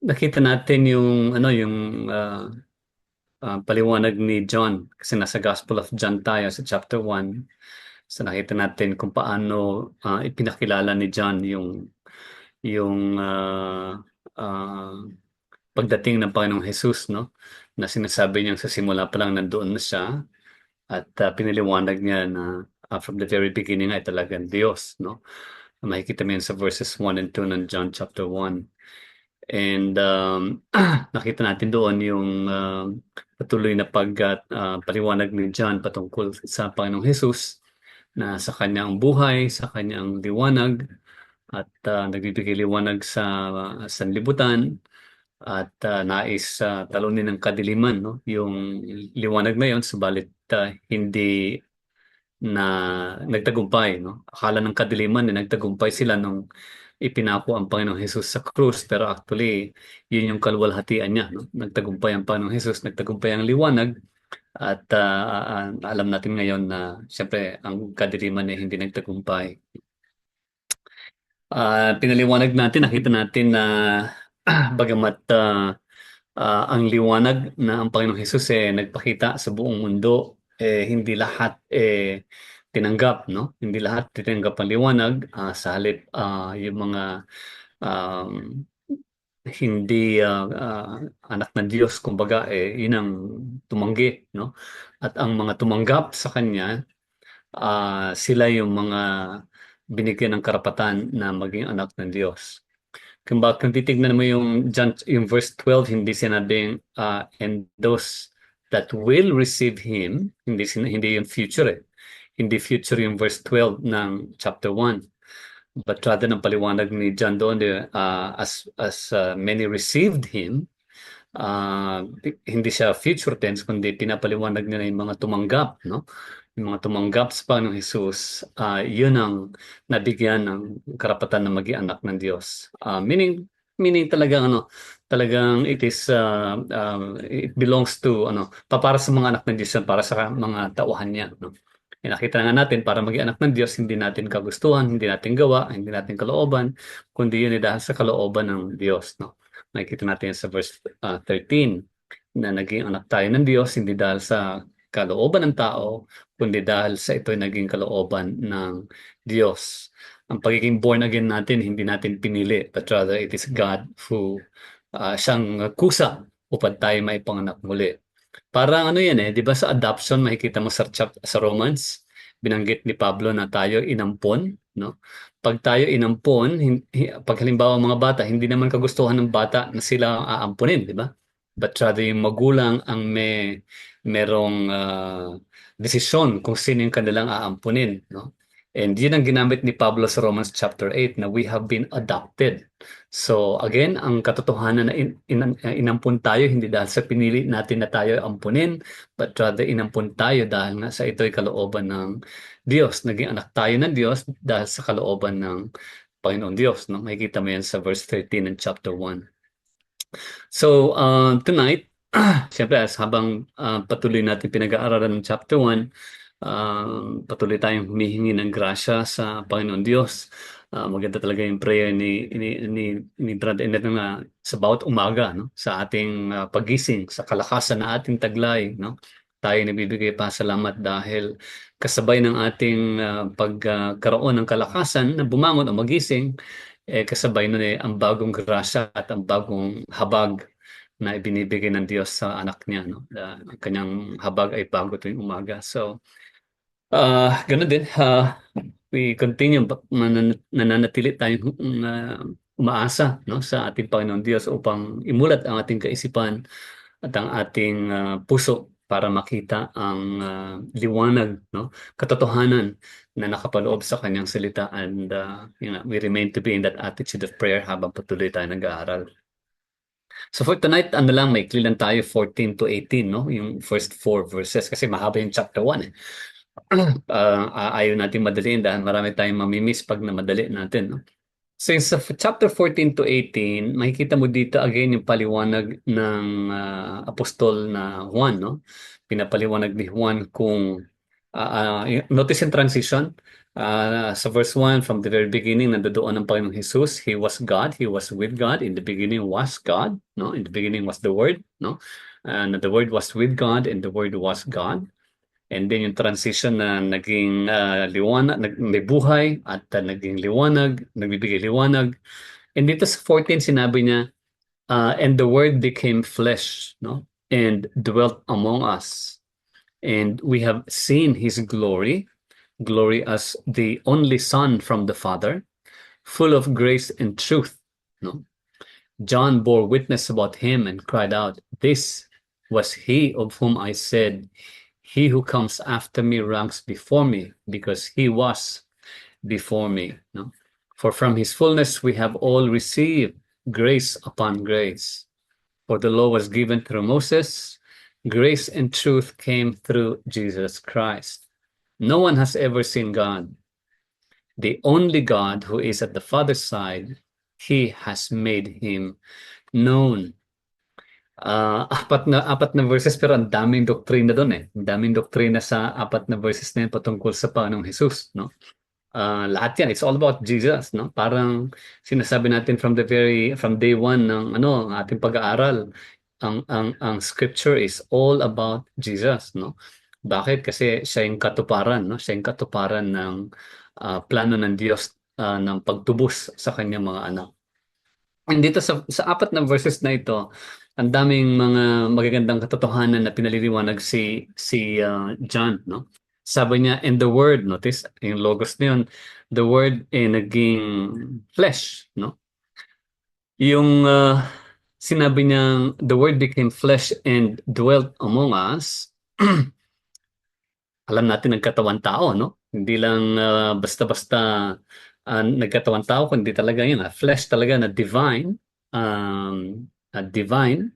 nakita natin yung paliwanag ni John kasi nasa Gospel of John tayo sa chapter 1. So nakita natin kung paano ipinakilala ni John yung ah, pagdating ng Panginoong Jesus, no? Na sinasabi niyang sa simula pa lang nandoon na siya at pinaliwanag niya na from the very beginning ay talagang Diyos, no? Makikita mo yun sa verses 1 and 2 ng John chapter 1. And nakita natin doon yung patuloy na paliwanag ni John patungkol sa Panginoong Jesus na sa kanyang buhay, sa kanyang liwanag at nagbibigay liwanag sa sanlibutan at nais talunin ng kadiliman, no? Yung liwanag na yon, subalit hindi na nagtagumpay, no? Akala ng kadiliman na nagtagumpay sila nung ipinako ang Panginoong Hesus sa krus, pero actually yun yung kalwalhatian niya, no? Nagtagumpay ang Panginoong Hesus, nagtagumpay ang liwanag at alam natin ngayon na siyempre ang kadiliman ay hindi nagtagumpay. Pinaliwanag natin, nakita natin na bagamat ang liwanag na ang Panginoong Hesus nagpakita sa buong mundo, hindi lahat tinanggap, no? Hindi lahat tinanggap ang liwanag. Sa halip, yung mga um, hindi anak ng Diyos, kumbaga, yun ang tumanggi, no? At ang mga tumanggap sa Kanya, sila yung mga binigyan ng karapatan na maging anak ng Diyos. Kung titignan mo yung verse 12, hindi sinabing and those that will receive him, hindi yung future eh. Hindi future yung verse 12 ng chapter 1. But rather ng paliwanag ni John doon, as many received him, hindi siya future tense, kundi pinapaliwanag nila yung mga tumanggap, no? Yung mga tumanggap sa Panginoong Jesus, yun ang nabigyan ng karapatan na maging anak ng Diyos. Meaning talagang talagang it belongs to para sa mga anak ng Diyos yan, para sa mga tauhan niya, no? Nakita nga natin para maging anak ng Diyos, hindi natin kagustuhan, hindi natin gawa, hindi natin kalooban, kundi yun ay dahil sa kalooban ng Diyos, no? Nakikita natin sa verse 13 na naging anak tayo ng Diyos hindi dahil sa kalooban ng tao, kundi dahil sa ito'y naging kalooban ng Diyos. Ang pagiging born again natin, hindi natin pinili, but rather it is God who siyang kusa upang tayo maipanganak muli. Parang yan 'di ba sa adoption makikita mo sa Romans, binanggit ni Pablo na tayo inampon, no? Pag tayo inampon, pag halimbawa mga bata, hindi naman kagustuhan ng bata na sila ang aampunin, 'di ba? But rather yung magulang ang merong desisyon kung sino yung kanilang aampunin, no? And yun ang ginamit ni Pablo sa Romans chapter 8 na we have been adopted. So again, ang katotohanan na inampun tayo hindi dahil sa pinili natin na tayo ampunin, but rather inampun tayo dahil nga sa ito'y kalooban ng Diyos. Naging anak tayo ng Diyos dahil sa kalooban ng Panginoon Diyos. No? Makikita mo yan sa verse 13 ng chapter 1. So tonight, siyempre habang patuloy natin pinag-aaralan ng chapter 1, patuloy tayong humihingi ng grasya sa Panginoon Diyos. Maganda talaga yung prayer ni Brother Ender na sa bawat umaga, no? Sa ating pagising, sa kalakasan na ating taglay, no? Tayo nabibigay pa salamat dahil kasabay ng ating pagkaroon ng kalakasan na bumangon o magising, kasabay nun ang bagong grasya at ang bagong habag na ibinibigay ng Diyos sa anak niya, no? Ang kanyang habag ay bago tuwing umaga. So, ganun din. We continue, nananatili tayong umaasa, no, sa ating Panginoon Diyos upang imulat ang ating kaisipan at ang ating puso para makita ang liwanag, no, katotohanan na nakapaloob sa kanyang salita, and we remain to be in that attitude of prayer habang patuloy tayo nag-aaral. So for tonight, maikli lang tayo 14 to 18, no? Yung first 4 verses kasi mahaba yung chapter 1 eh. Ayaw natin madaliin dahil marami tayong mamimiss pag namadali natin, no? So sa chapter 14 to 18, makikita mo dito again yung paliwanag ng apostol na Juan, no? Pinapaliwanag ni Juan kung notice yung transition. Sa verse 1, from the very beginning, nandoon ang Panginoong Jesus. He was God. He was with God. In the beginning was God. No? In the beginning was the Word. No? And the Word was with God and the Word was God. And then yung transition na naging liwanag, may buhay at naging liwanag, nagbibigay liwanag. And dito sa 14, sinabi niya, and the Word became flesh, no? And dwelt among us. And we have seen His glory, glory as the only Son from the Father, full of grace and truth. No? John bore witness about him and cried out, "This was he of whom I said, he who comes after me ranks before me, because he was before me." No? For from his fullness we have all received grace upon grace. For the law was given through Moses, grace and truth came through Jesus Christ. No one has ever seen God. The only God who is at the Father's side, He has made Him known. Apat na verses pero ang daming doktrina doon eh. Ang daming doktrina sa apat na verses na yun patungkol sa Panginoong Jesus, no? Lahat yan, it's all about Jesus, no? Parang sinasabi natin from day one ng ating pag-aaral, ang scripture is all about Jesus, no? Bakit? Kasi siya yung katuparan, no? Siya yung katuparan ng plano ng Diyos ng pagtubos sa kanyang mga anak. And dito sa apat na verses na ito, ang daming mga magagandang katotohanan na pinaliliwanag si John, no? Sabi niya, and the word, notice, yung logos na yun, the word naging flesh, no? Yung sinabi niyang, the word became flesh and dwelt among us, alam natin nagkatawan tao, no? Hindi lang basta-basta nagkatawan tao, kundi talaga yun, flesh talaga na divine, divine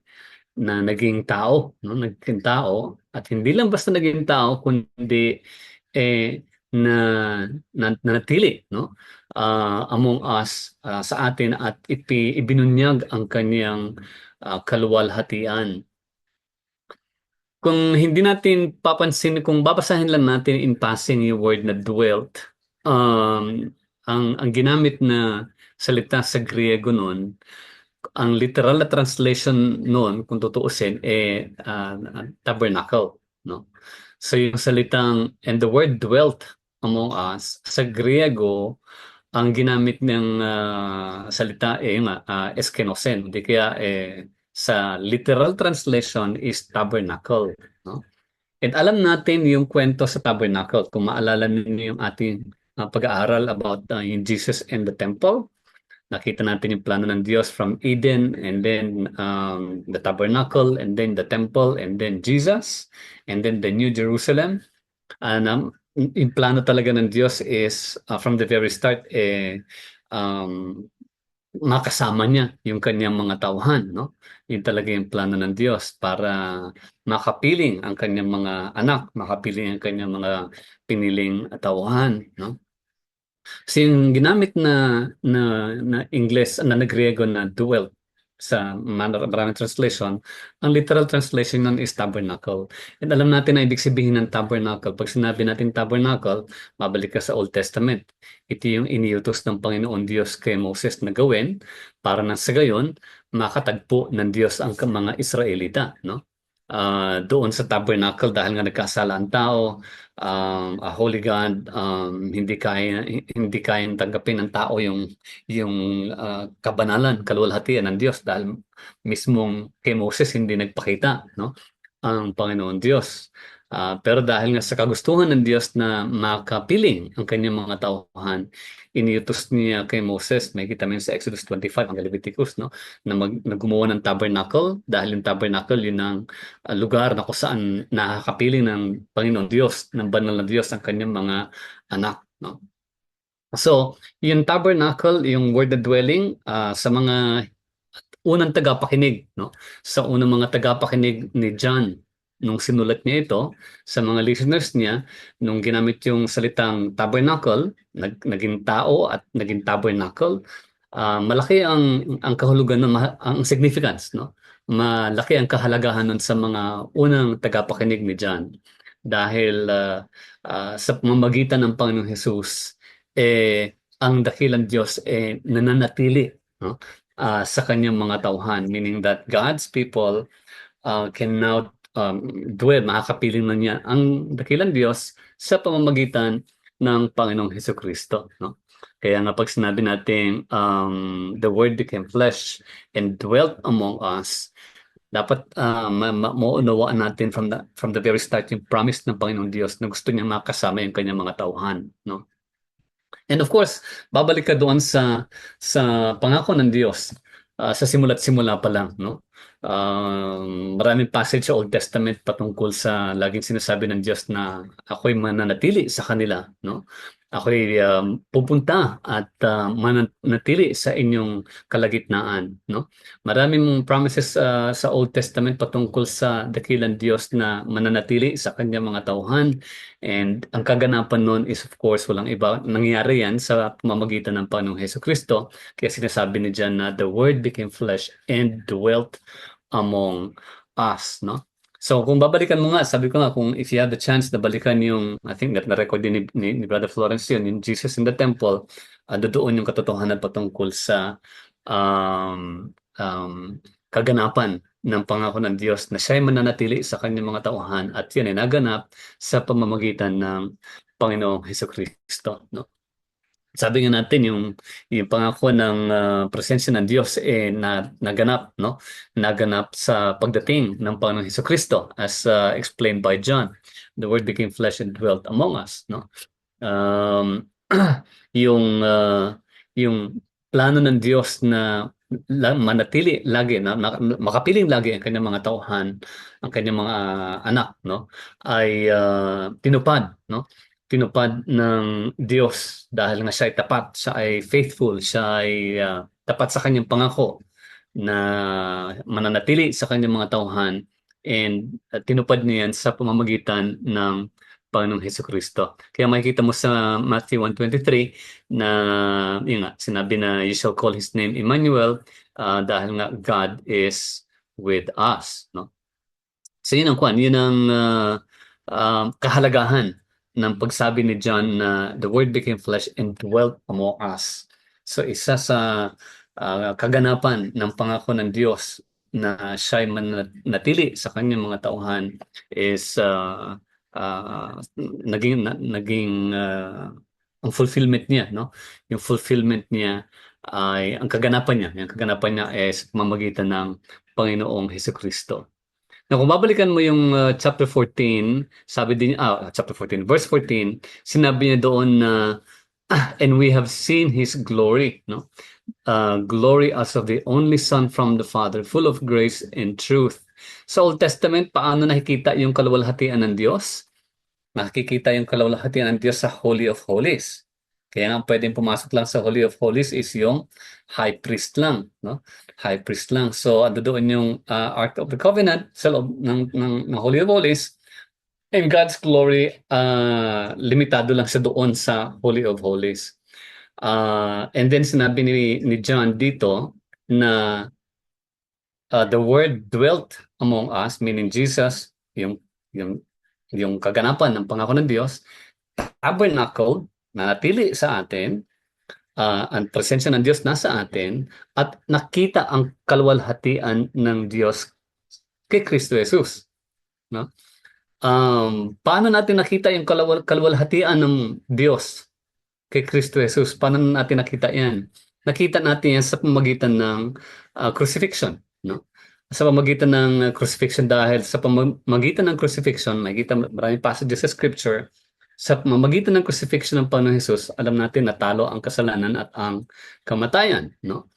na naging tao, no? Naging tao, at hindi lang basta naging tao, kundi na nanatili, no? Among us, sa atin, at ibinunyag ang kanyang kaluwalhatian. Kung hindi natin papansin, kung babasahin lang natin in passing yung word na dwelt, ang ginamit na salita sa Griego noon, ang literal na translation noon, kung tutuusin, tabernacle, no? So yung salitang, and the word dwelt among us, sa Griego, ang ginamit ng salita eskenosen, di kaya sa literal translation is tabernacle, no? And alam natin yung kwento sa tabernacle. Kung maalala niyo yung ating pag-aaral about yung Jesus and the temple, nakita natin yung plano ng Diyos from Eden, and then the tabernacle, and then the temple, and then Jesus, and then the New Jerusalem. Yung plano talaga ng Diyos is from the very start makasama niya yung kanyang mga tauhan, no? Yun talaga yung plano ng Diyos para makapiling ang kanyang mga anak, makapiling ang kanyang mga piniling tauhan, no? Kasi yung ginamit na Ingles, na Griego na dwelt sa maraming translation, ang literal translation nun is tabernacle. And alam natin na ibig sabihin ng tabernacle. Pag sinabi natin tabernacle, mabalik ka sa Old Testament. Ito yung iniutos ng Panginoon Diyos kay Moses na gawin para na sa gayon, makatagpo ng Diyos ang mga Israelita, no? Doon sa tabernacle, dahil nga nagkasala ang tao, a holy God, hindi kayang tanggapin ng tao yung kabanalan, kaluwalhatian ng Diyos, dahil mismong kay Moses hindi nagpakita, no, ang Panginoon Diyos. Pero dahil nga sa kagustuhan ng Diyos na makapiling ang kanyang mga tauhan, iniutos niya kay Moses, may kita sa Exodus 25 ang Leviticus, no, na gumawa ng tabernacle, dahil yung tabernacle yun ang lugar na kung saan nakakapiling ng Panginoon Diyos, ng banal na Diyos ang kanyang mga anak, no. So, yung tabernacle, yung word na dwelling, sa mga unang tagapakinig, no, sa unang mga tagapakinig ni John, nung sinulat niya ito sa mga listeners niya, nung ginamit yung salitang tabernacle, naging tao at naging tabernacle, malaki ang kahulugan, ang significance, no? Malaki ang kahalagahan nun sa mga unang tagapakinig ni John. dahil sa pamamagitan ng Panginoong Hesus, ang dakilang Diyos nananatili, no? Sa kanyang mga tauhan, meaning that God's people can now dwell, makakapiling na niya ang dakilang Diyos sa pamamagitan ng Panginoong Hesukristo, no? Kaya nga pag sinabi natin the Word became flesh and dwelt among us, dapat maunawaan natin from the very start yung promise ng Panginoong Diyos na gusto niya makasama yung kanyang mga tauhan, no? And of course, babalik ka doon sa pangako ng Diyos sa simula't simula pa lang, no? Maraming passage sa Old Testament patungkol sa laging sinasabi ng Diyos na ako'y mananatili sa kanila, no? Ako'y pupunta at mananatili sa inyong kalagitnaan, no? Maraming promises sa Old Testament patungkol sa dakilang Diyos na mananatili sa kanyang mga tauhan. And ang kaganapan nun is of course walang iba, nangyari yan sa pamamagitan ng Panginoong Hesukristo. Kaya sinasabi ni John na the Word became flesh and dwelt among us, no? So kung babalikan mo nga, sabi ko nga, kung if you have the chance na balikan yung, I think that na-record din ni Brother Florence yun, yung Jesus in the Temple, doon yung katotohanan patungkol sa kaganapan ng pangako ng Diyos na siya'y mananatili sa kanyang mga tauhan, at yan ay naganap sa pamamagitan ng Panginoong Hesukristo, no? Sabi nga natin yung pangako ng presensya ng Diyos naganap, no? Naganap sa pagdating ng Panginoong Hesukristo as explained by John. The Word became flesh and dwelt among us, no? Um, yung yung plano ng Diyos na manatili lagi na makapiling lagi ang kanyang mga tauhan, ang kanyang mga anak, no? Ay tinupad, no? Tinupad ng Diyos dahil nga siya ay tapat, siya ay faithful, siya ay tapat sa kanyang pangako na mananatili sa kanyang mga tauhan, and tinupad niya yan sa pamamagitan ng Panginoong Hesukristo. Kaya makikita mo sa Matthew 1:23 na yun nga, sinabi na you shall call his name Emmanuel, dahil nga God is with us, no? So yun ang kahalagahan ng pagsabi ni John na the Word became flesh and dwelt among us. So isa sa kaganapan ng pangako ng Diyos na siya'y manatili sa kanyang mga tauhan is naging ang fulfillment niya, no? Yung fulfillment niya ay ang kaganapan niya. Yung kaganapan niya ay sa pamamagitan ng Panginoong Hesukristo. Na kung babalikan mo yung chapter 14, sabi din chapter 14, verse 14, sinabi niya doon na and we have seen his glory, no? Glory as of the only Son from the Father, full of grace and truth. Sa Old Testament, paano nakikita yung kaluwalhatian ng Diyos? Nakikita yung kaluwalhatian ng Diyos sa Holy of Holies. Kaya nga pwedeng pumasok lang sa Holy of Holies is yung high priest lang, no? High priest lang. So ando doon yung Ark of the Covenant sa loob ng Holy of Holies. And God's glory, limitado lang siya doon sa Holy of Holies. And then sinabi ni John dito na the Word dwelt among us, meaning Jesus, yung kaganapan ng pangako ng Diyos, tabernacle, nanatili sa atin, ang presensya ng Diyos nasa atin, at nakita ang kaluwalhatian ng Diyos kay Kristo Jesus, no? Paano natin nakita yung kaluwalhatian ng Diyos kay Kristo Jesus? Paano natin nakita yan? Nakita natin yan sa pamamagitan ng crucifixion, no? Sa pamamagitan ng crucifixion, dahil sa pamamagitan ng crucifixion, makikita maraming passages sa Scripture, sa pamamagitan ng crucifixion ng Panginoon Jesus, alam natin natalo ang kasalanan at ang kamatayan, no?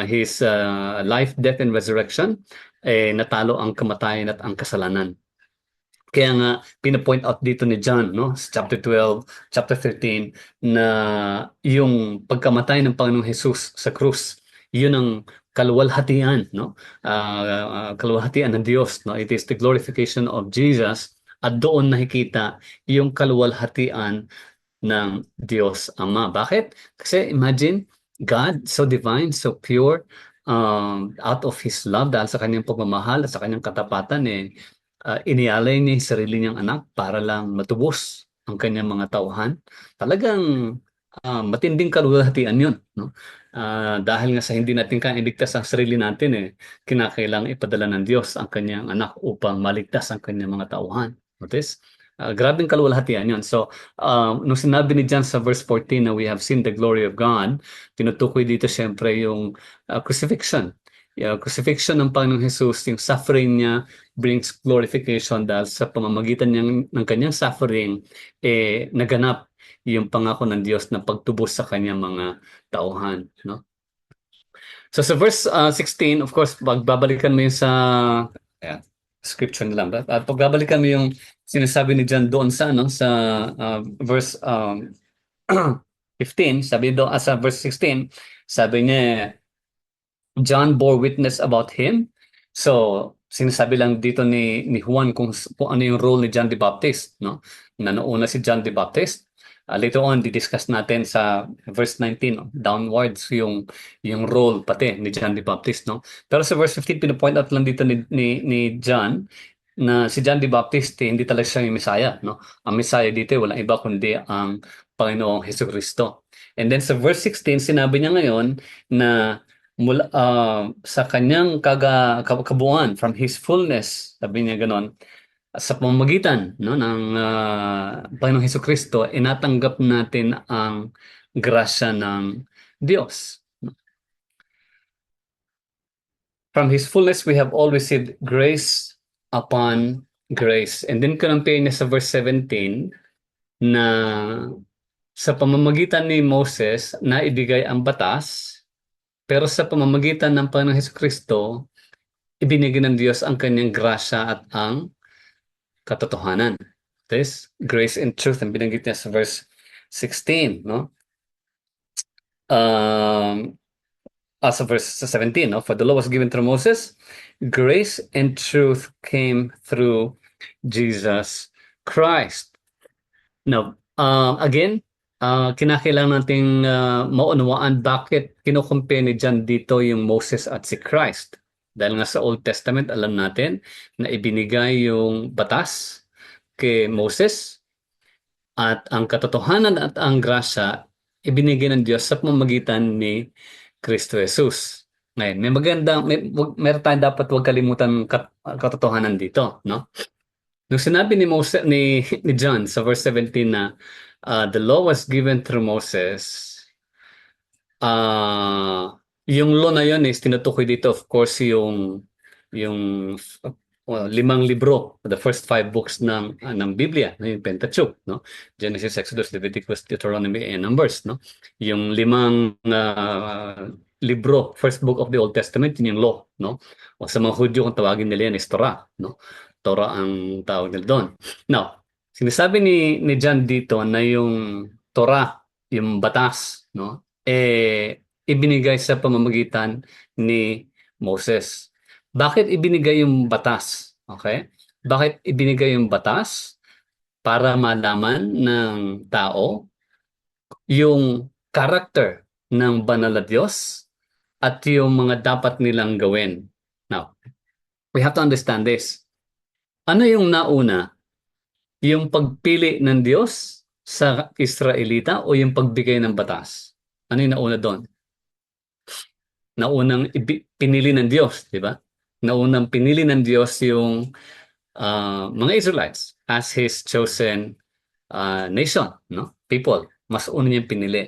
His life, death, and resurrection, natalo ang kamatayan at ang kasalanan. Kaya nga, pinapoint out dito ni John, no, sa chapter 12, chapter 13, na yung pagkamatay ng Panginoong Jesus sa krus, yun ang kaluwalhatian, no? Kaluwalhatian ng Diyos, no? It is the glorification of Jesus, at doon nakikita yung kaluwalhatian ng Diyos Ama. Bakit? Kasi imagine, God, so divine, so pure, out of His love, dahil sa kanyang pagmamahal at sa kanyang katapatan, inialay niya yung sarili niyang anak para lang matubos ang kanyang mga tauhan. Talagang matinding kaluwalhatian yun, no? Dahil nga sa hindi natin kaya iligtas ang sarili natin, kinakailangang ipadala ng Diyos ang kanyang anak upang maligtas ang kanyang mga tauhan. Notice? Grabing kaluwalhatian yun. So, nung sinabi ni John sa verse 14 na we have seen the glory of God, tinutukoy dito siyempre yung crucifixion. Yung crucifixion ng Panginoong Jesus, yung suffering niya brings glorification dahil sa pamamagitan ng kanyang suffering, naganap yung pangako ng Diyos na pagtubos sa kanyang mga tauhan, no? So sa verse 16, of course, pagbabalikan mo yung sa scripture na lang. At pagbabalikan mo yung sinasabi ni John doon sa verse 15, sabi doon sa verse 16, sabi niya, John bore witness about him. So, sinasabi lang dito ni Juan kung ano yung role ni John the Baptist, no? Na nauna si John the Baptist. Later on, di-discuss natin sa verse 19, downwards yung role pati ni John the Baptist, no? Pero sa verse 15, pinapoint out lang dito ni John na si John the Baptist, hindi talaga siya yung Messiah, no? Ang Messiah dito, walang iba kundi ang Panginoong Hesukristo. And then sa verse 16, sinabi niya ngayon na mula sa kanyang kabuuan, from His fullness, sabi niya ganon, sa pamamagitan, no, ng Panginoong Hesukristo, inatanggap natin ang grasya ng Diyos. From His fullness, we have all received grace upon grace. And then compare niya sa verse 17 na sa pamamagitan ni Moses na ibigay ang batas, pero sa pamamagitan ng Panginoong Hesukristo, ibinigay ng Diyos ang kanyang grasya at ang katotohanan. This grace and truth, ang binanggit niya sa verse 16, no? Sa verse 17, no? For the law was given through Moses, grace and truth came through Jesus Christ. Now, again, kinakailangan nating maunawaan bakit kinukumpare ni John dito yung Moses at si Christ. Dahil nga sa Old Testament, alam natin na ibinigay yung batas kay Moses at ang katotohanan at ang grasya ibinigay ng Diyos sa pamamagitan ni Kristo Jesus. Ngayon, meron tayong dapat huwag kalimutan katotohanan dito, no? Nung sinabi ni John sa verse 17 na the law was given through Moses, yung law na yun is tinutukoy dito, of course, yung 5 libro, the first 5 books ng Biblia, yung Pentateuch, no? Genesis, Exodus, Leviticus, Deuteronomy, and Numbers, no? Yung 5 libro, first book of the Old Testament, yun yung law, no? O sa mga Hudyo, kung tawagin nila yan is Torah, no? Torah ang tawag nila doon. Now, sinasabi ni John dito na yung Torah, yung batas, no? Ibinigay sa pamamagitan ni Moses. Bakit ibinigay yung batas? Okay? Bakit ibinigay yung batas? Para malaman ng tao yung character ng banal na Diyos at yung mga dapat nilang gawin. Now, we have to understand this. Ano yung nauna? Yung pagpili ng Diyos sa Israelita o yung pagbigay ng batas? Ano yung nauna doon? Naunang pinili ng Diyos, di ba? Naunang pinili ng Diyos yung mga Israelites as His chosen nation, no? People. Mas una niyang pinili.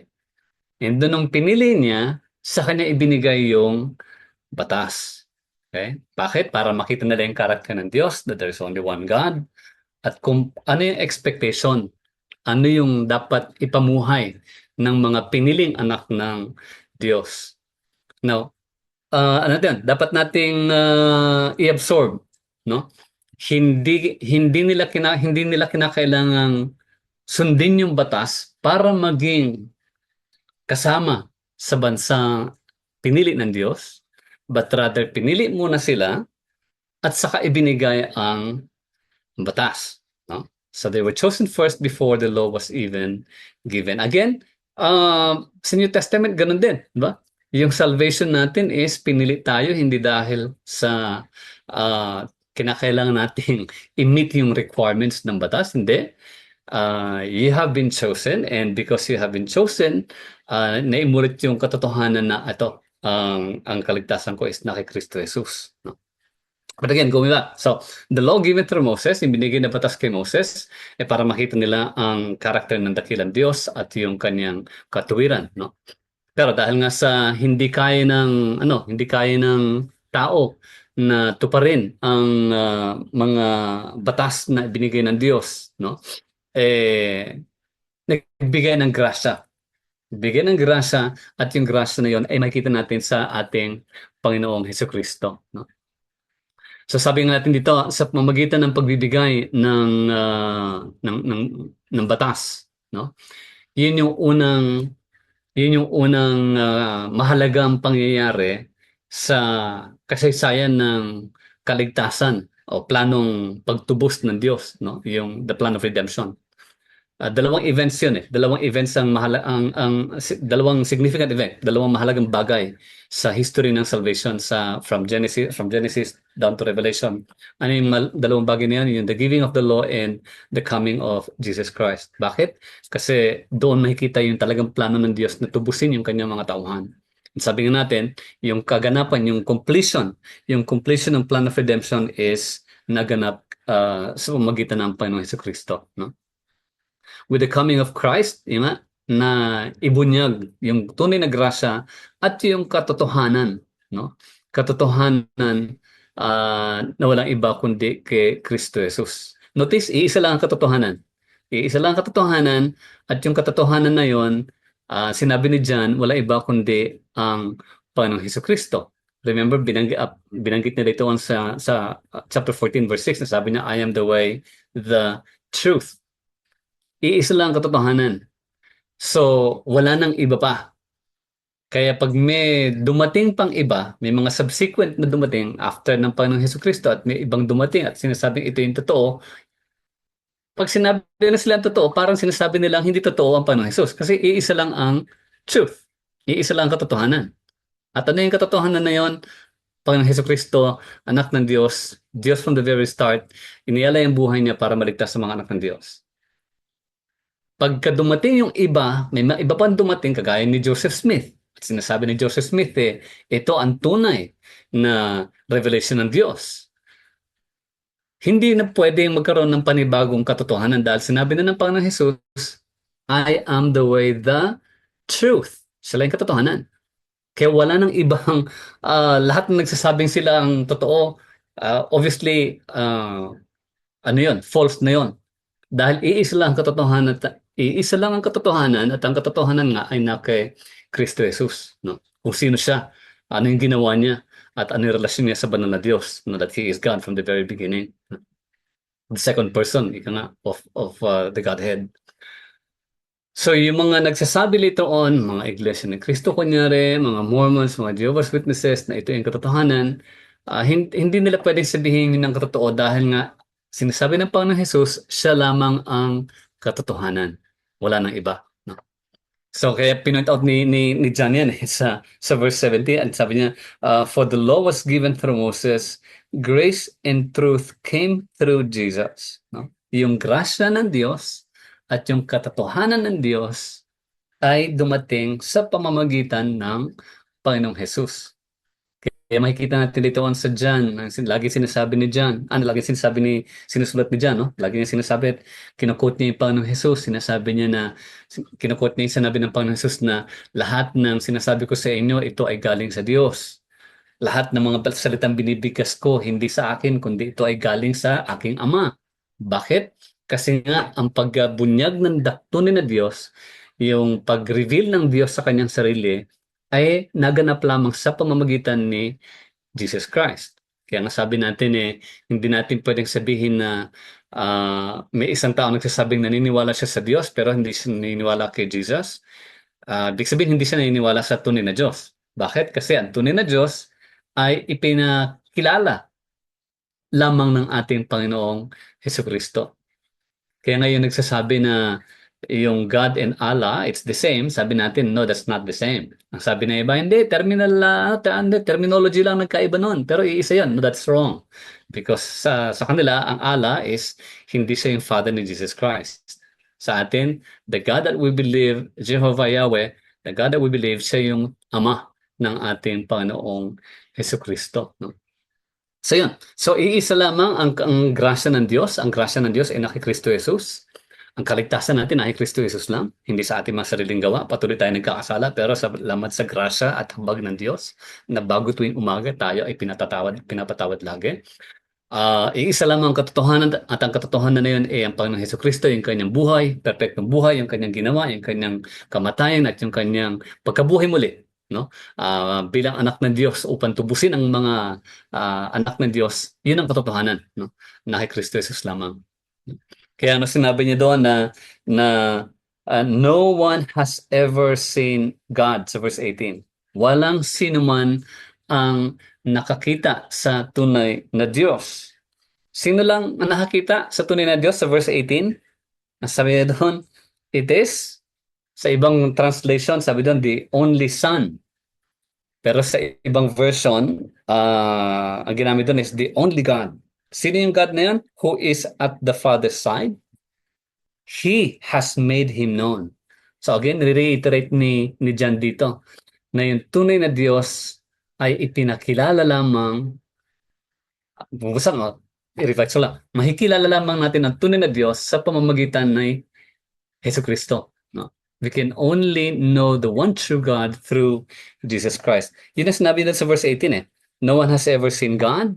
And doon nung pinili niya, sa kanya ibinigay yung batas. Okay? Bakit? Para makita nila yung karakter ng Diyos, that there is only one God. At kung ano yung expectation, ano yung dapat ipamuhay ng mga piniling anak ng Diyos. Now, ano din, dapat nating i-absorb, no? Hindi nila kinakailangang sundin yung batas para maging kasama sa bansang pinili ng Diyos, but rather pinili muna sila at saka ibinigay ang batas, no? So they were chosen first before the law was even given. Again, sa New Testament ganun din, di ba? Yung salvation natin is pinili tayo hindi dahil sa kinakailangan nating i-meet yung requirements ng batas. Hindi. You have been chosen, and because you have been chosen, naimulit yung katotohanan na ito, ang kaligtasan ko is na kay Kristo Jesus, no? But again, going back, so the law given through Moses, yung binigay na batas kay Moses, para makita nila ang karakter ng dakilang Diyos at yung kanyang katuwiran, no? Pero dahil nga sa hindi kaya ng tao na tuparin ang mga batas na binigay ng Diyos, no? Nagbigay ng grasya. Bigyan ng grasya, at yung grasya na yon ay makikita natin sa ating Panginoong Hesukristo, no? So sabi nga natin dito, sa pamamagitan ng pagbibigay ng batas, no? Yun yung unang mahalagang pangyayari sa kasaysayan ng kaligtasan o planong pagtubos ng Diyos, no? Yung the plan of redemption. Dalawang events yun eh. Dalawang events dalawang significant event, dalawang mahalagang bagay sa history ng salvation from Genesis down to Revelation. Ano yung dalawang bagay na yan? Yung the giving of the law and the coming of Jesus Christ. Bakit? Kasi doon makikita yung talagang plano ng Diyos na tubusin yung kanyang mga tauhan. Sabi nga natin, yung kaganapan, yung completion ng plan of redemption is naganap sa pamamagitan ng Panginoong Hesukristo, no? With the coming of Christ, yun nga, na ibunyag yung tunay na grasya at yung katotohanan, no? Katotohanan na walang iba kundi kay Kristo Jesus. Notice, iisa lang ang katotohanan. Iisa lang ang katotohanan, at yung katotohanan na yon, sinabi ni John, wala iba kundi ang Panginoong Hesukristo. Remember, binanggit nila ito sa chapter 14 verse 6, na sabi niya, I am the way, the truth. Iisa lang ang katotohanan. So, wala nang iba pa. Kaya pag may dumating pang iba, may mga subsequent na dumating after ng Panginoong Hesukristo, at may ibang dumating at sinasabing ito yung totoo, pag sinabi na sila ang totoo, parang sinasabi nilang hindi totoo ang Panginoong Hesus. Kasi iisa lang ang truth. Iisa lang ang katotohanan. At ano yung katotohanan na yon? Panginoong Hesukristo, anak ng Diyos, Diyos from the very start, inialay ang buhay niya para maligtas sa mga anak ng Diyos. Pagka dumating yung iba, may iba pang dumating kagaya ni Joseph Smith. At sinasabi ni Joseph Smith, ito ang tunay na revelation ng Diyos. Hindi na pwedeng magkaroon ng panibagong katotohanan dahil sinabi na ng Panginoong Hesus, I am the way, the truth. Sila yung katotohanan. Kaya wala nang ibang, lahat ng nagsasabing sila ang totoo, obviously, false na yon. Dahil iisa lang ang katotohanan, at ang katotohanan nga ay na kay Kristo Jesus, no? Kung sino siya, ano yung ginawa niya, at ano yung relasyon niya sa banal na Diyos, no? That He is God from the very beginning. The second person, of the Godhead. So yung mga nagsasabi later on, mga iglesia ng Kristo kunyari, mga Mormons, mga Jehovah's Witnesses, na ito yung katotohanan, hindi nila pwedeng sabihin ng katotoo dahil nga sinasabi ng Panginoong Hesus, siya lamang ang katotohanan. Wala nang iba, no? So kaya pinoint out ni John yan sa verse 70, at sabi niya, for the law was given through Moses, grace and truth came through Jesus, no? Yung grasya ng Diyos at yung katotohanan ng Diyos ay dumating sa pamamagitan ng Panginoong Hesus. Kaya makikita natin dito sa John, lagi sinasabi ni John, sinusulat ni John, no? Lagi niya sinasabi, kinukot niya yung Panginoong Hesus, kinukot niya yung sinabi ng Panginoong Hesus na lahat ng sinasabi ko sa inyo, ito ay galing sa Diyos. Lahat ng mga salitang binibigkas ko, hindi sa akin, kundi ito ay galing sa aking Ama. Bakit? Kasi nga, ang pagbunyag ng tunay na Diyos, yung pag-reveal ng Diyos sa kanyang sarili, ay naganap lamang sa pamamagitan ni Jesus Christ. Kaya nga sabi natin, hindi natin pwedeng sabihin na may isang tao nagsasabing naniniwala siya sa Diyos, pero hindi siya naniniwala kay Jesus. Ibig sabihin, hindi siya naniniwala sa tunay na Diyos. Bakit? Kasi ang tunay na Diyos ay ipinakilala lamang ng ating Panginoong Hesukristo. Kaya ngayon nagsasabi na yung God and Allah, it's the same. Sabi natin, no, that's not the same. Ang sabi na iba, hindi, terminology lang nagkaiba nun. Pero iisa yan. No, that's wrong. Because sa kanila, ang Allah is hindi siya yung Father ni Jesus Christ. Sa atin, the God that we believe, Jehovah Yahweh, the God that we believe, siya yung Ama ng ating Panginoong Hesus Kristo. No? So yun. So iisa lamang ang grasya ng Diyos. Ang grasya ng Diyos ay naki Kristo Jesus. Ang kaligtasan natin ay Kristo Jesus lang, hindi sa ating mga sariling gawa. Patuloy tayo nagkakasala, pero salamat sa grasya at habag ng Diyos na bago tuwing umaga tayo ay pinapatawad lagi. Iisa lamang ang katotohanan at ang katotohanan na yun ay ang Panginoong Hesukristo, yung kanyang buhay, perfectong buhay, yung kanyang ginawa, yung kanyang kamatayan at yung kanyang pagkabuhay muli. No? Bilang anak ng Diyos upang tubusin ang mga anak ng Diyos, yun ang katotohanan. No? Na kay Kristo Jesus lamang. Kaya ano sinabi niya doon na no one has ever seen God sa verse 18. Walang sino man ang nakakita sa tunay na Diyos. Sino lang ang nakakita sa tunay na Diyos sa verse 18? Ang sabi niya doon, it is, sa ibang translation, sabi doon, the only Son. Pero sa ibang version, ang ginamit doon is the only God. Sino yung God na yun? Who is at the Father's side? He has made Him known. So again, reiterate ni John dito na yung tunay na Diyos ay ipinakilala lamang, bubusang i-revise ko lang, makikilala lamang natin ang tunay na Diyos sa pamamagitan ng Jesucristo. No? We can only know the one true God through Jesus Christ. Yun ang sinabi doon sa verse 18 eh. No one has ever seen God.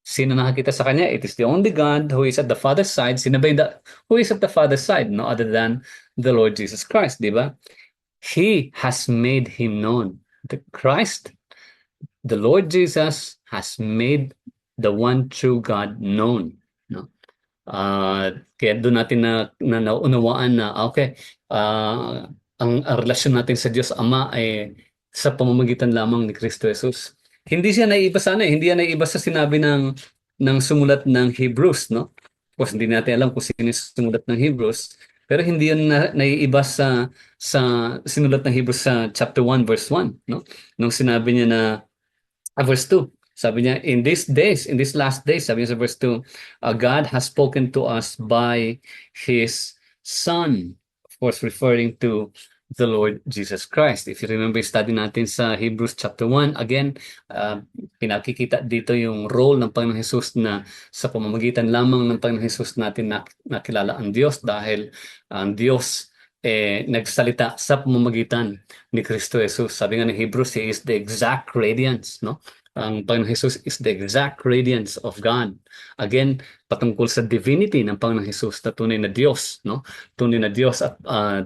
Sino nakakita sa Kanya? It is the only God who is at the Father's side. Sino ba yung who is at the Father's side? No other than the Lord Jesus Christ, di ba? He has made Him known. The Christ, the Lord Jesus has made the one true God known. No? Kaya doon natin na naunawaan na, okay, ang relasyon natin sa Diyos Ama ay sa pamamagitan lamang ni Kristo Jesus. Hindi siya naiiba sana eh. Hindi yan naiiba sa sinabi ng sumulat ng Hebrews, no? Of course, hindi natin alam kung sino yung sumulat ng Hebrews. Pero hindi yan naiiba sa sinulat ng Hebrews sa chapter 1, verse 1, no? Nung sinabi niya na, verse 2, sabi niya, in these days, in these last days, sabi niya sa verse 2, God has spoken to us by His Son. Of course, referring to the Lord Jesus Christ. If you remember, study natin sa Hebrews chapter 1, again, pinakikita dito yung role ng Panginoong Jesus na sa pamamagitan lamang ng Panginoong Jesus natin nakilala ang Diyos dahil ang Diyos nagsalita sa pamamagitan ni Kristo Jesus. Sabi nga ng Hebrews, He is the exact radiance, no? Ang Panginoong Jesus is the exact radiance of God. Again, patungkol sa divinity ng Panginoong Jesus na tunay na Diyos, no? Tunay na Diyos at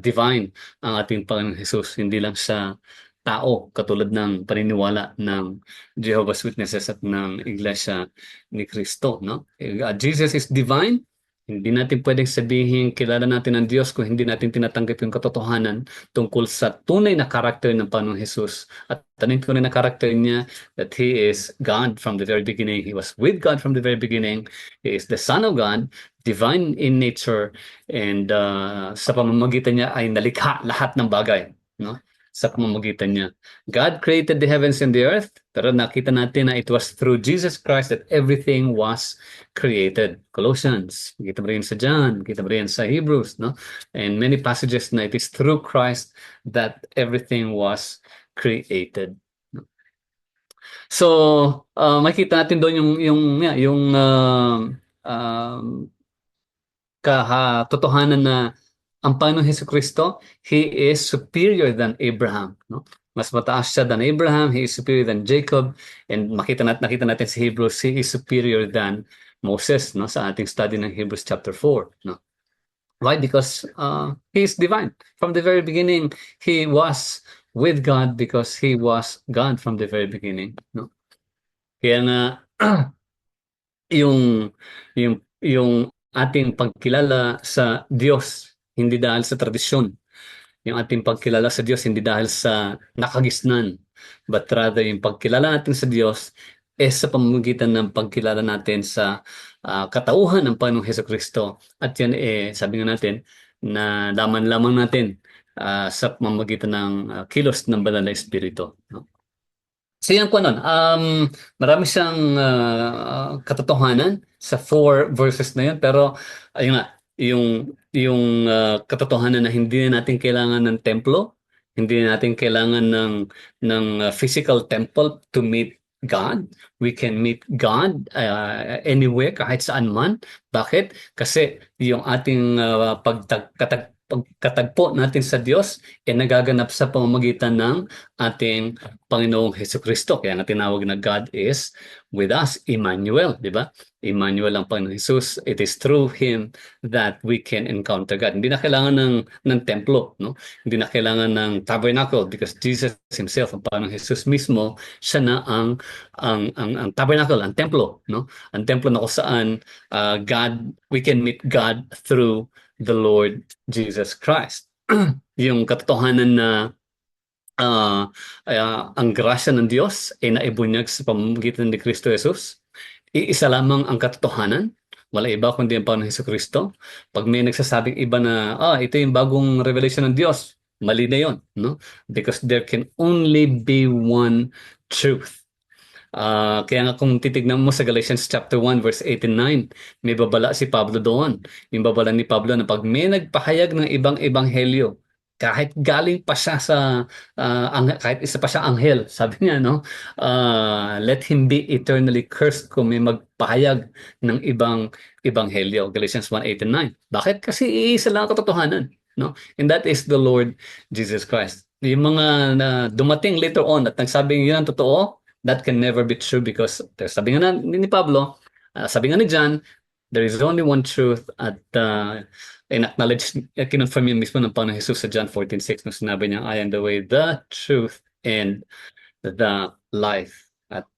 divine ang ating Panginoong Jesus, hindi lang sa tao katulad ng paniniwala ng Jehovah's Witnesses at ng Iglesia ni Cristo, no? Jesus is divine. Hindi natin pwedeng sabihin kilala natin ang Diyos kung hindi natin tinatanggap yung katotohanan tungkol sa tunay na karakter ng Panginoong Jesus. At tanong tunay na karakter niya, that He is God from the very beginning. He was with God from the very beginning. He is the Son of God, divine in nature, and sa pamamagitan niya ay nalikha lahat ng bagay, no? Sa pamamagitan niya. God created the heavens and the earth, pero nakita natin na it was through Jesus Christ that everything was created. Colossians, kita mo rin sa John, kita mo rin sa Hebrews, no? And many passages na it is through Christ that everything was created. So, makita natin doon yung katotohanan na ang Panginoong Hesukristo, He is superior than Abraham, no? Mas mataas siya than Abraham, He is superior than Jacob, and nakita natin sa Hebrews, He is superior than Moses, no? Sa ating study ng Hebrews chapter 4, no? Why? Because He is divine. From the very beginning, He was with God because He was God from the very beginning, no? Kaya nga yung yung ating pagkilala sa Diyos hindi dahil sa tradisyon. Yung ating pagkilala sa Diyos hindi dahil sa nakagisnan, but rather yung pagkilala natin sa Diyos sa pamamagitan ng pagkilala natin sa katauhan ng Panginoong Hesukristo. At yan sabi nga natin, na laman-lamang natin sa pamamagitan ng kilos ng banal na espiritu, no? So yan po nun. Marami siyang katotohanan sa 4 verses na yun. Pero ayun nga, yung katotohanan na hindi na natin kailangan ng templo, hindi na natin kailangan ng physical temple to meet God. We can meet God anywhere, kahit saan man. Bakit? Kasi yung ating pagkatagpo natin sa Diyos ay nagaganap sa pamamagitan ng ating Panginoong Hesukristo. Kaya nga tinawag na God is with us, Emmanuel, di ba? Emmanuel ang Panginoong Jesus. It is through Him that we can encounter God. Hindi na kailangan ng templo, no? Hindi na kailangan ng tabernacle because Jesus Himself, ang Panginoong Jesus mismo, siya na ang tabernacle, ang templo, no? Ang templo na kung saan we can meet God through the Lord Jesus Christ. Yung katotohanan na ang grasya ng Diyos ay naibunyag sa pamamagitan ni Kristo Jesus. Iisa lamang ang katotohanan. Wala iba kundi ang Panginoon Hesukristo. Pag may nagsasabing iba na, ito yung bagong revelation ng Diyos, mali na yun, no? Because there can only be one truth. Kaya nga kung titignan mo sa Galatians chapter 1 verse 8 and 9, may babala si Pablo doon. Yung babala ni Pablo na pag may nagpahayag ng ibang ebanghelyo, kahit galing pa siya kahit isa pa siya anghel, sabi niya, no? Let him be eternally cursed kung may magpahayag ng ibang ebanghelyo. Galatians 1, 8 and 9. Bakit? Kasi iisa lang ang katotohanan, no? And that is the Lord Jesus Christ. Yung mga na dumating later on at nagsabing yun ang totoo, that can never be true because sabi nga ni Pablo, sabi nga ni John, there is only one truth at in-acknowledge, kinonfirm yun mismo ng Panginoon Jesus sa John 14:6 nung sinabi niya, I am the way, the truth, and the life. At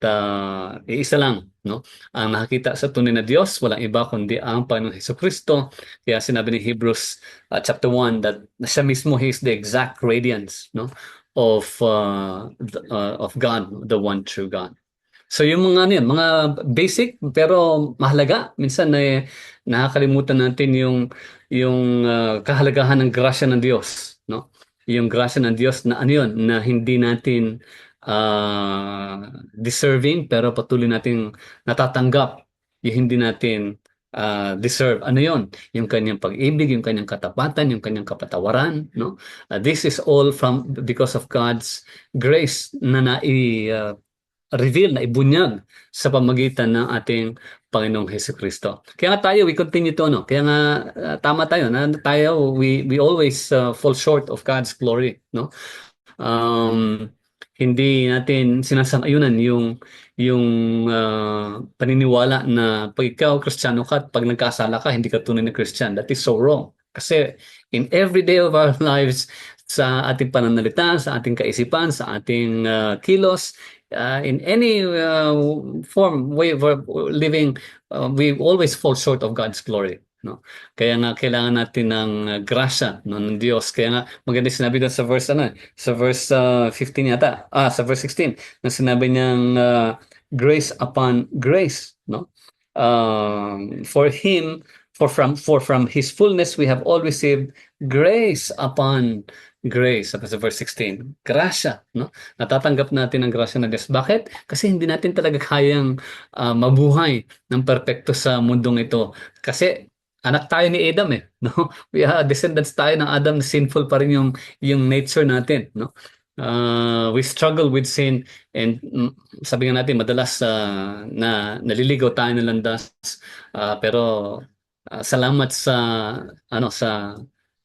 iisa lang, no? Ang nakakita sa tunay na Diyos, walang iba kundi ang Panginoong Hesukristo. Kaya sinabi ni Hebrews chapter 1 that siya mismo, He is the exact radiance, no? Of God, the one true God. So yung mga mga basic pero mahalaga. Minsan nakakalimutan natin yung kahalagahan ng grasya ng Diyos, no? Yung grasya ng Diyos na yun, na hindi natin deserving pero patuloy nating natatanggap yung hindi natin deserve. Ano yun? Yung kanyang pag-ibig, yung kanyang katapatan, yung kanyang kapatawaran, no? This is all because of God's grace na reveal, na ibunyag sa pamagitan ng ating Panginoong Hesukristo. Kaya nga tayo, we continue to, no? Kaya nga tama tayo, na tayo, we always fall short of God's glory, no? Hindi natin sinasang-ayunan yung paniniwala na pag ikaw Kristiyano ka at pag nagkasala ka, hindi ka tunay na Christian. That is so wrong. Kasi in every day of our lives, sa ating pananalita, sa ating kaisipan, sa ating kilos, in any way of living, we always fall short of God's glory, no? Kaya nga kailangan natin ng grasya, no, ng Diyos. Kaya nga maganda sinabi doon sa verse 15 yata, sa verse 16, na sinabi niyang grace upon grace, no? For from His fullness we have all received grace upon grace. Sa verse 16, grasya, no? Natatanggap natin ang grasya ng Diyos. Bakit? Kasi hindi natin talaga kayang mabuhay ng perpekto sa mundong ito. Kasi anak tayo ni Adam, no? We are descendants tayo ng Adam, sinful pa rin yung nature natin, no? We struggle with sin and sabi nga natin madalas na naliligaw tayo ng landas, pero salamat sa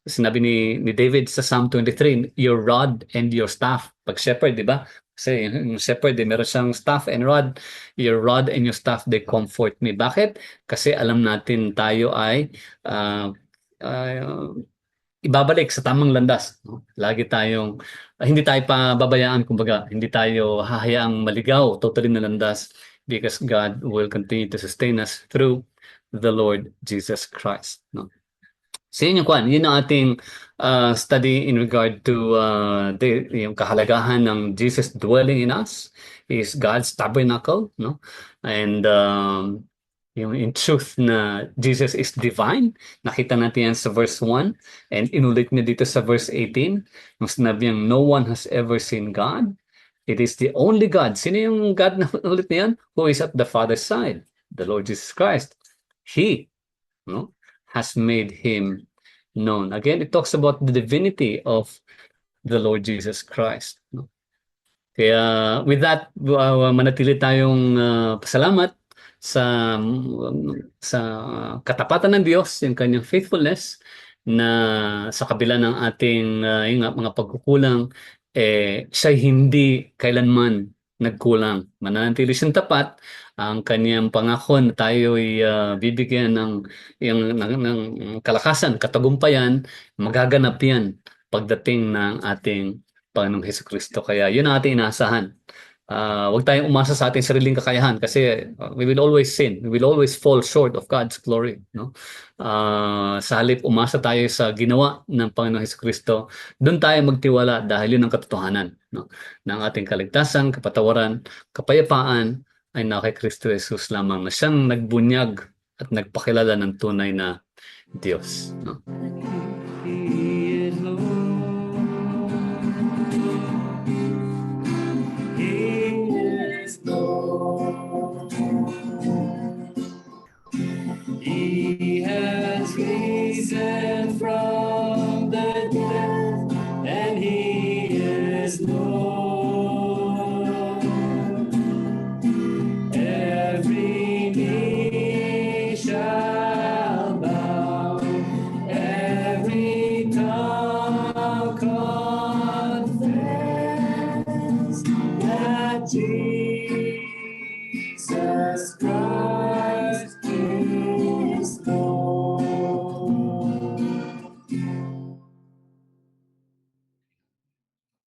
sinabi ni David sa Psalm 23, your rod and your staff. Pag shepherd, di ba? Kasi yung shepherd, meron siyang staff and rod. Your rod and your staff, they comfort me. Bakit? Kasi alam natin tayo ay ibabalik sa tamang landas, no? Lagi tayong hindi tayo pababayaan, kumbaga, hindi tayo hahayaang maligaw totally na landas because God will continue to sustain us through the Lord Jesus Christ, no? So yun ang ating study in regard to yung kahalagahan ng Jesus dwelling in us. He is God's tabernacle, no? And Yung in truth na Jesus is divine. Nakita natin yan sa verse 1 and inulit niya dito sa verse 18. Nung sinabi niyang, no one has ever seen God. It is the only God. Sino yung God na ulit niyan? Who is at the Father's side? The Lord Jesus Christ. He, no, has made him known. Again, it talks about the divinity of the Lord Jesus Christ. No? Kaya with that, manatili tayong pasalamat sa sa katapatan ng Diyos, yung kanyang faithfulness na sa kabila ng ating yung mga pagkukulang, siya hindi kailanman nagkulang. Mananatili siyang tapat. Ang kanyang pangako na tayo'y bibigyan ng kalakasan, katagumpayan, magaganap yan pagdating ng ating Panginoong Hesukristo. Kaya yun ang ating inaasahan. Huwag tayong umasa sa ating sariling kakayahan kasi we will always sin. We will always fall short of God's glory. No? Sa halip umasa tayo sa ginawa ng Panginoong Hesukristo, doon tayo magtiwala dahil yun ang katotohanan. No? Ng ating kaligtasan, kapatawaran, kapayapaan ay na kay Kristo Jesus lamang na siyang nagbunyag at nagpakilala ng tunay na Diyos. No? He has risen from the dead, and he is Lord. Every knee shall bow, every tongue confess that Jesus Christ